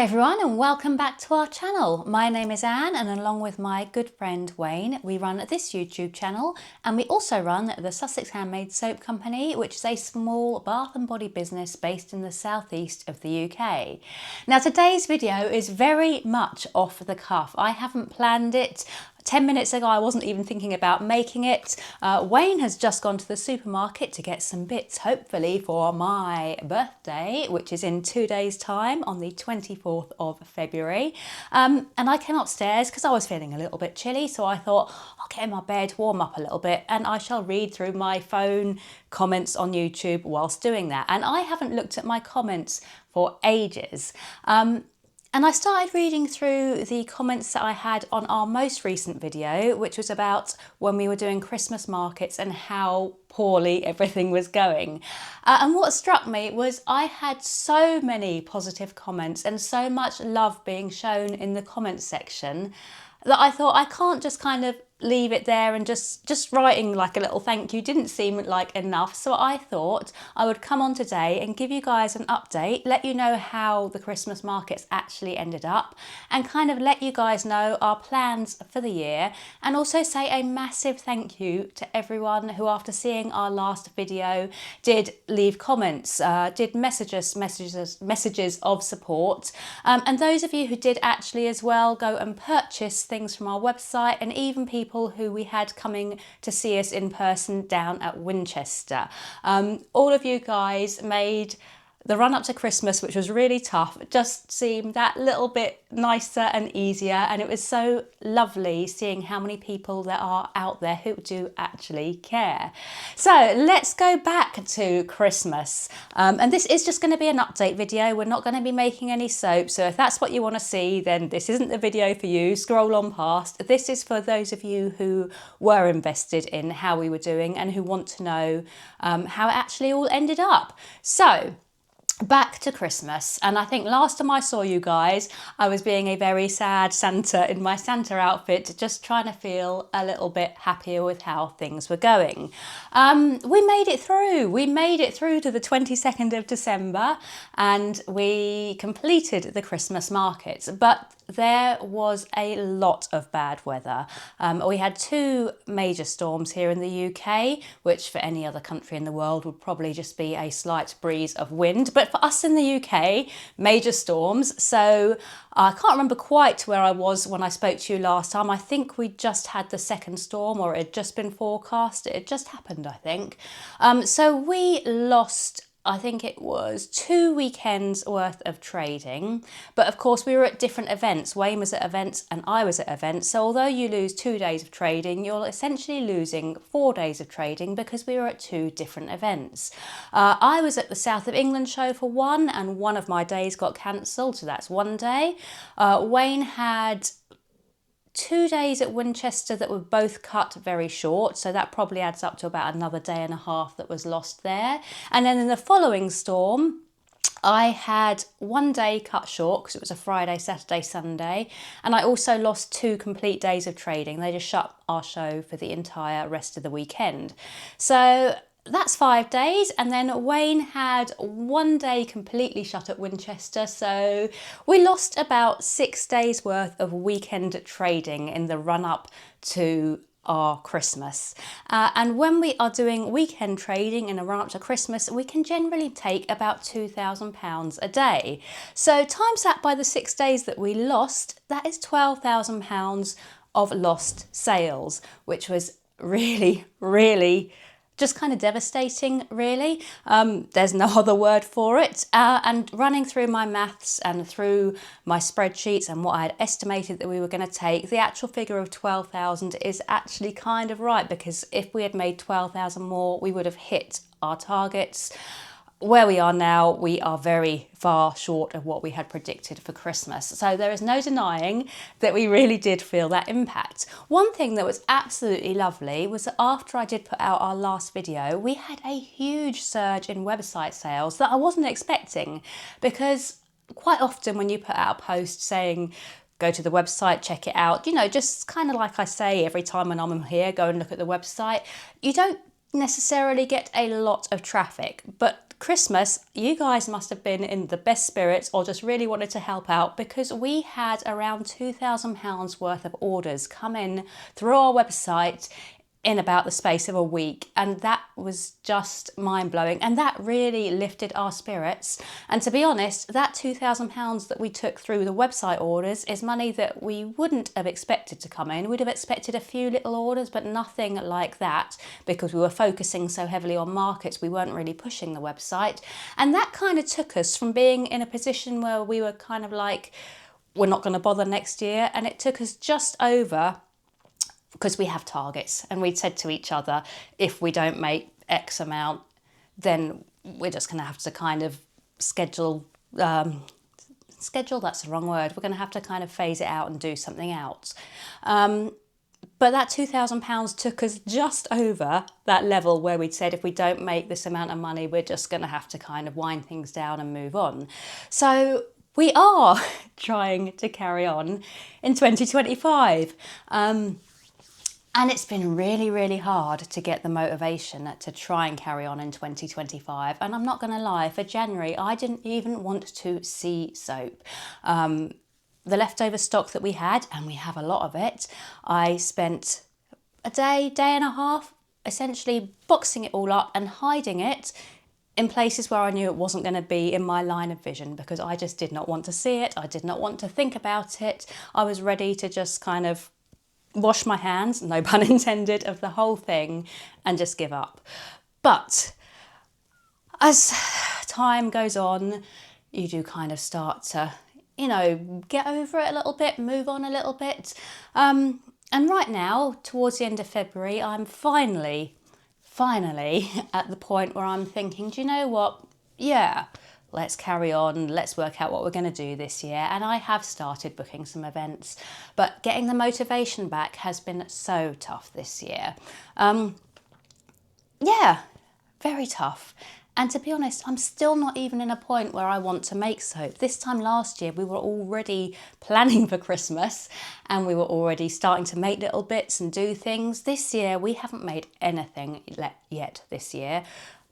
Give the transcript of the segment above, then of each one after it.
Hi everyone and welcome back to our channel. My name is Anne and along with my good friend Wayne we run this YouTube channel, and we also run the Sussex Handmade Soap Company, which is a small bath and body business based in the southeast of the UK. Now today's video is very much off the cuff. I haven't planned it. 10 minutes ago I wasn't even thinking about making it. Wayne has just gone to the supermarket to get some bits, hopefully for my birthday, which is in 2 days time on the 24th of February. And I came upstairs because I was feeling a little bit chilly, so I thought I'll get in my bed, warm up a little bit, and I shall read through my phone comments on YouTube whilst doing that. And I haven't looked at my comments for ages. And I started reading through the comments that I had on our most recent video, which was about when we were doing Christmas markets and how poorly everything was going. And what struck me was I had so many positive comments and so much love being shown in the comments section that I thought I can't just kind of leave it there, and just writing like a little thank you didn't seem like enough. So I thought I would come on today and give you guys an update, let you know how the Christmas markets actually ended up, and kind of let you guys know our plans for the year, and also say a massive thank you to everyone who, after seeing our last video, did leave comments, did messages of support, and those of you who did actually as well go and purchase things from our website, and even people who we had coming to see us in person down at Winchester. All of you guys made the run up to Christmas, which was really tough, just seemed that little bit nicer and easier, and it was so lovely seeing how many people there are out there who do actually care. So let's go back to Christmas, and this is just going to be an update video. We're not going to be making any soap, so if that's what you want to see, then this isn't the video for you. Scroll on past. This is for those of you who were invested in how we were doing and who want to know how it actually all ended up. So back to Christmas, and I think last time I saw you guys I was being a very sad Santa in my Santa outfit, just trying to feel a little bit happier with how things were going. We made it through to the 22nd of December and we completed the Christmas markets, but there was a lot of bad weather. We had 2 major storms here in the UK, which for any other country in the world would probably just be a slight breeze of wind, but for us in the UK, major storms. So I can't remember quite where I was when I spoke to you last time. I think we just had the second storm, or it had just been forecast. It had just happened, I think. So we lost, I think it was 2 weekends worth of trading, but of course we were at different events. Wayne was at events and I was at events, so although you lose 2 days of trading, you're essentially losing 4 days of trading because we were at 2 different events. I was at the South of England show for one, and one of my days got cancelled, so that's one day. Wayne had 2 days at Winchester that were both cut very short, so that probably adds up to about another day and a half that was lost there. And then in the following storm, I had 1 day cut short because it was a Friday, Saturday, Sunday, and I also lost 2 complete days of trading. They just shut our show for the entire rest of the weekend. So that's 5 days, and then Wayne had 1 day completely shut at Winchester, so we lost about 6 days worth of weekend trading in the run up to our Christmas. And when we are doing weekend trading in a run up to Christmas, we can generally take about £2,000 a day. So times that by the 6 days that we lost, that is £12,000 of lost sales, which was really just kind of devastating, really. There's no other word for it. And running through my maths and through my spreadsheets and what I had estimated that we were going to take, the actual figure of 12,000 is actually kind of right, because if we had made 12,000 more, we would have hit our targets. Where we are now, we are very far short of what we had predicted for Christmas. So there is no denying that we really did feel that impact. One thing that was absolutely lovely was that after I did put out our last video, we had a huge surge in website sales that I wasn't expecting, because quite often when you put out a post saying, go to the website, check it out, you know, just kind of like I say every time when I'm here, go and look at the website, you don't necessarily get a lot of traffic, but Christmas, you guys must have been in the best spirits or just really wanted to help out, because we had around £2,000 worth of orders come in through our website in about the space of a week, and that was just mind-blowing, and that really lifted our spirits. And to be honest, that £2,000 that we took through the website orders is money that we wouldn't have expected to come in. We'd have expected a few little orders, but nothing like that, because we were focusing so heavily on markets, we weren't really pushing the website. And that kind of took us from being in a position where we were kind of like, we're not going to bother next year, and it took us just over, because we have targets, and we'd said to each other, if we don't make X amount, then we're just going to have to kind of schedule, that's the wrong word, we're going to have to kind of phase it out and do something else. But that £2,000 took us just over that level where we'd said, if we don't make this amount of money, we're just going to have to kind of wind things down and move on. So we are trying to carry on in 2025. And it's been really, really hard to get the motivation to try and carry on in 2025. And I'm not going to lie, for January, I didn't even want to see soap. The leftover stock that we had, and we have a lot of it, I spent a day and a half essentially boxing it all up and hiding it in places where I knew it wasn't going to be in my line of vision, because I just did not want to see it. I did not want to think about it. I was ready to just kind of wash my hands, no pun intended, of the whole thing and just give up. But as time goes on, you do kind of start to, get over it a little bit, move on a little bit. And right now, towards the end of February, I'm finally at the point where I'm thinking, do you know what? Yeah, let's carry on, let's work out what we're going to do this year. And I have started booking some events, but getting the motivation back has been so tough this year. Yeah, very tough. And to be honest, I'm still not even in a point where I want to make soap. This time last year, we were already planning for Christmas, and we were already starting to make little bits and do things. This year, we haven't made anything yet this year.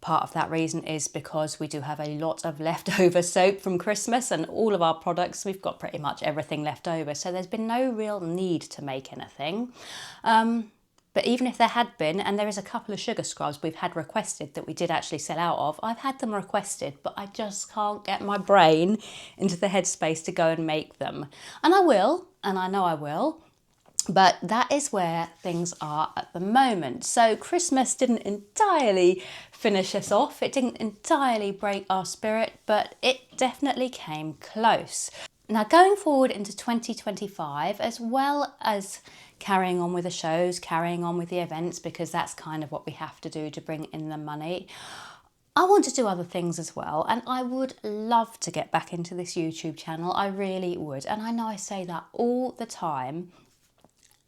Part of that reason is because we do have a lot of leftover soap from Christmas, and all of our products, we've got pretty much everything left over. So there's been no real need to make anything. But even if there had been, and there is a couple of sugar scrubs we've had requested that we did actually sell out of, I've had them requested, but I just can't get my brain into the headspace to go and make them. And I will, and I know I will. But that is where things are at the moment. So Christmas didn't entirely finish us off. It didn't entirely break our spirit, but it definitely came close. Now, going forward into 2025, as well as carrying on with the shows, carrying on with the events, because that's kind of what we have to do to bring in the money, I want to do other things as well, and I would love to get back into this YouTube channel. I really would. And I know I say that all the time,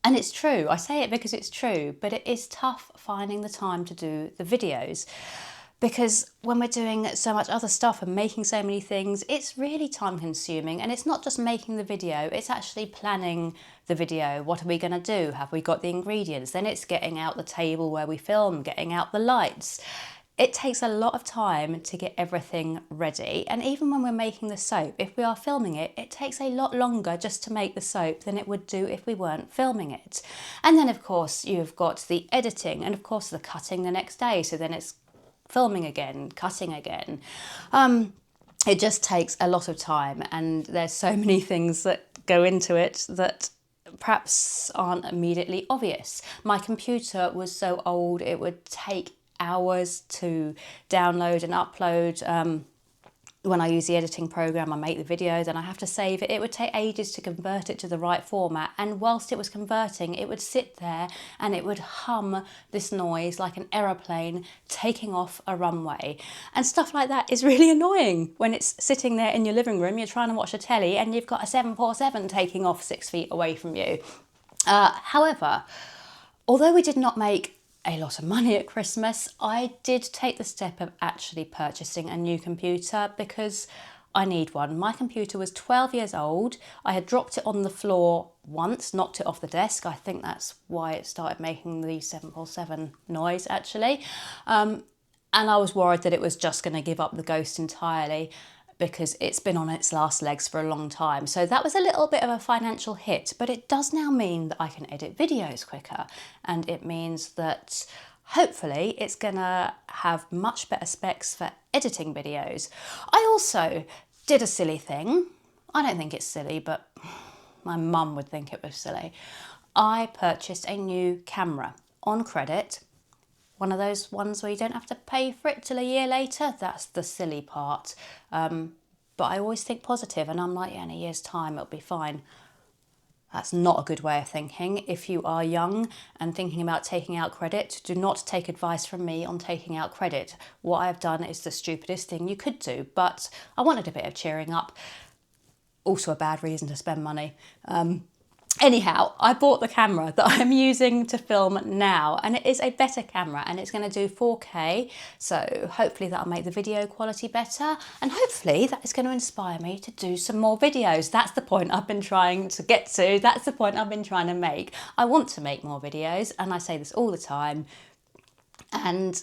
and it's true. I say it because it's true, but it is tough finding the time to do the videos, because when we're doing so much other stuff and making so many things, it's really time consuming. And it's not just making the video, it's actually planning the video. What are we going to do? Have we got the ingredients? Then it's getting out the table where we film, getting out the lights. It takes a lot of time to get everything ready. And even when we're making the soap, if we are filming it, it takes a lot longer just to make the soap than it would do if we weren't filming it. And then of course you've got the editing, and of course the cutting the next day. So then it's filming again, cutting again. It just takes a lot of time, and there's so many things that go into it that perhaps aren't immediately obvious. My computer was so old, it would take hours to download and upload. When I use the editing program, I make the video, then I have to save it. It would take ages to convert it to the right format. And whilst it was converting, it would sit there and it would hum this noise like an aeroplane taking off a runway. And stuff like that is really annoying when it's sitting there in your living room, you're trying to watch a telly and you've got a 747 taking off 6 feet away from you. However, although we did not make a lot of money at Christmas, I did take the step of actually purchasing a new computer, because I need one. My computer was 12 years old. I had dropped it on the floor once, knocked it off the desk. I think that's why it started making the 747 noise actually. And I was worried that it was just going to give up the ghost entirely because it's been on its last legs for a long time. So that was a little bit of a financial hit, but it does now mean that I can edit videos quicker. And it means that hopefully it's gonna have much better specs for editing videos. I also did a silly thing. I don't think it's silly, but my mum would think it was silly. I purchased a new camera on credit. One of those ones where you don't have to pay for it till a year later. That's the silly part. But I always think positive, and I'm like, yeah, in a year's time, it'll be fine. That's not a good way of thinking. If you are young and thinking about taking out credit, do not take advice from me on taking out credit. What I've done is the stupidest thing you could do, but I wanted a bit of cheering up. Also a bad reason to spend money. Anyhow, I bought the camera that I'm using to film now, and it is a better camera and it's going to do 4K, so hopefully that'll make the video quality better, and hopefully that is going to inspire me to do some more videos. That's the point I've been trying to get to. That's the point I've been trying to make. I want to make more videos, and I say this all the time, and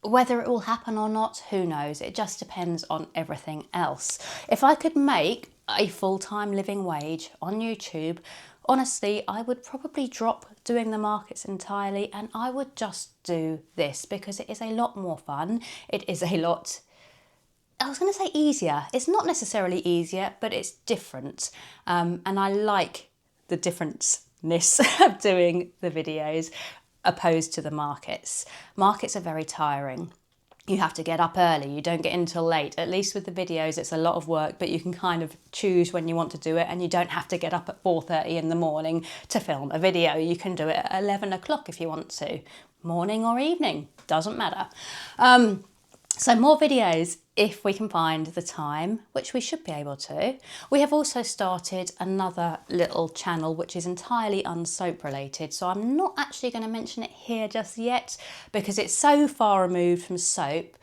whether it will happen or not, who knows? It just depends on everything else. If I could make a full-time living wage on YouTube, honestly, I would probably drop doing the markets entirely and I would just do this because it is a lot more fun. It is a lot, I was going to say easier. It's not necessarily easier, but it's different. And I like the difference-ness of doing the videos opposed to the markets. Markets are very tiring. You have to get up early, you don't get in till late. At least with the videos, it's a lot of work, but you can kind of choose when you want to do it and you don't have to get up at 4:30 in the morning to film a video. You can do it at 11 o'clock if you want to. Morning or evening, doesn't matter. So more videos if we can find the time, which we should be able to. We have also started another little channel which is entirely unsoap related, so I'm not actually going to mention it here just yet because it's so far removed from soap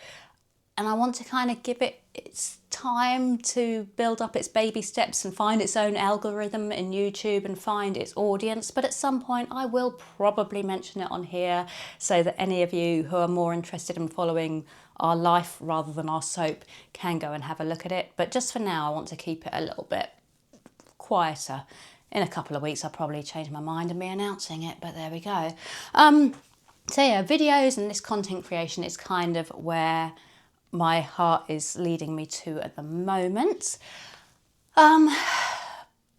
and I want to kind of give it its time to build up its baby steps and find its own algorithm in YouTube and find its audience. But at some point I will probably mention it on here so that any of you who are more interested in following our life rather than our soap can go and have a look at it. But just for now, I want to keep it a little bit quieter. In a couple of weeks, I'll probably change my mind and be announcing it, but there we go. So yeah, videos and this content creation is kind of where my heart is leading me to at the moment.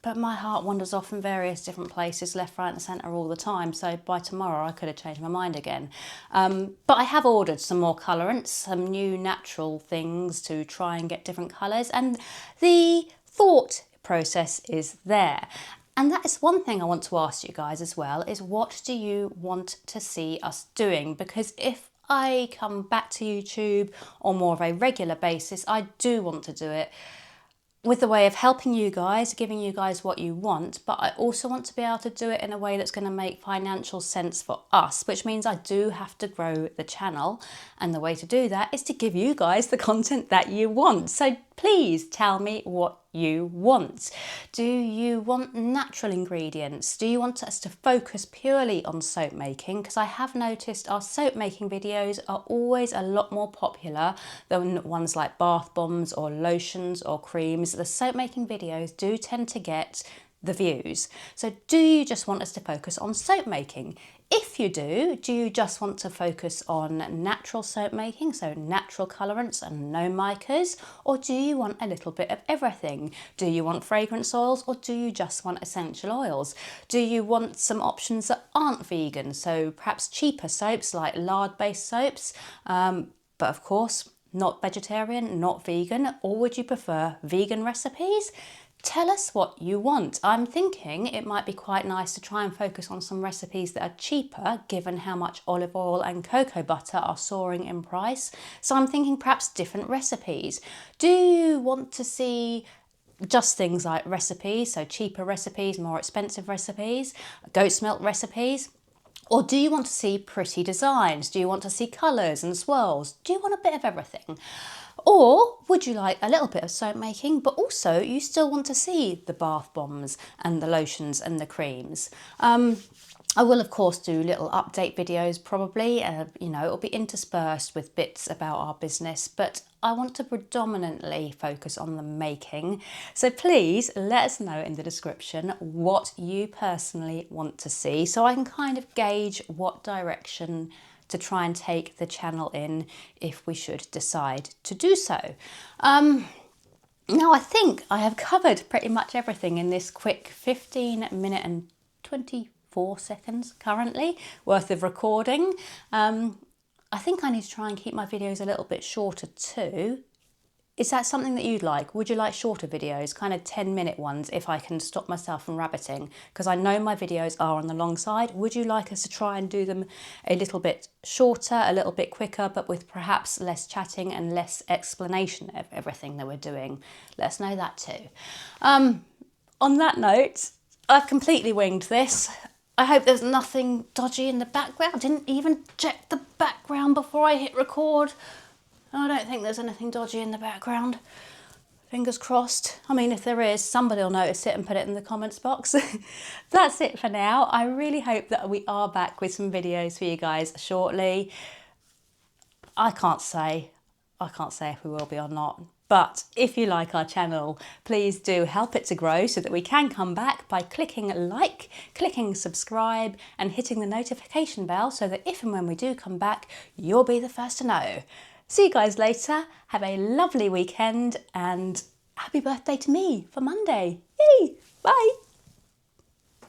But my heart wanders off in various different places, left, right and centre all the time. So by tomorrow I could have changed my mind again. But I have ordered some more colourants, some new natural things to try and get different colours. And the thought process is there. And that is one thing I want to ask you guys as well, is what do you want to see us doing? Because if I come back to YouTube on more of a regular basis, I do want to do it with the way of helping you guys, giving you guys what you want, but I also want to be able to do it in a way that's going to make financial sense for us, which means I do have to grow the channel. And the way to do that is to give you guys the content that you want. So please tell me what you want. Do you want natural ingredients? Do you want us to focus purely on soap making? Because I have noticed our soap making videos are always a lot more popular than ones like bath bombs or lotions or creams. The soap making videos do tend to get the views. So do you just want us to focus on soap making? If you do you just want to focus on natural soap making, so natural colourants and no micas, or do you want a little bit of everything? Do you want fragrance oils or do you just want essential oils? Do you want some options that aren't vegan, so perhaps cheaper soaps like lard-based soaps, but of course not vegetarian, not vegan, or would you prefer vegan recipes? Tell us what you want. I'm thinking it might be quite nice to try and focus on some recipes that are cheaper given how much olive oil and cocoa butter are soaring in price. So I'm thinking perhaps different recipes. Do you want to see just things like recipes, so cheaper recipes, more expensive recipes, goat's milk recipes? Or do you want to see pretty designs? Do you want to see colours and swirls? Do you want a bit of everything? Or would you like a little bit of soap making, but also you still want to see the bath bombs and the lotions and the creams? I will of course do little update videos probably, you know, it'll be interspersed with bits about our business, but I want to predominantly focus on the making. So please let us know in the description what you personally want to see so I can kind of gauge what direction to try and take the channel in if we should decide to do so. Now I think I have covered pretty much everything in this quick 15-minute and 24 seconds currently worth of recording. I think I need to try and keep my videos a little bit shorter too. Is that something that you'd like? Would you like shorter videos, kind of 10-minute ones if I can stop myself from rabbiting? Because I know my videos are on the long side. Would you like us to try and do them a little bit shorter, a little bit quicker, but with perhaps less chatting and less explanation of everything that we're doing? Let us know that too. On that note, I've completely winged this. I hope there's nothing dodgy in the background. I didn't even check the background before I hit record. I don't think there's anything dodgy in the background. Fingers crossed. I mean, if there is, somebody will notice it and put it in the comments box. That's it for now. I really hope that we are back with some videos for you guys shortly. I can't say if we will be or not. But if you like our channel, please do help it to grow so that we can come back by clicking like, clicking subscribe and hitting the notification bell so that if and when we do come back, you'll be the first to know. See you guys later. Have a lovely weekend and happy birthday to me for Monday. Yay! Bye!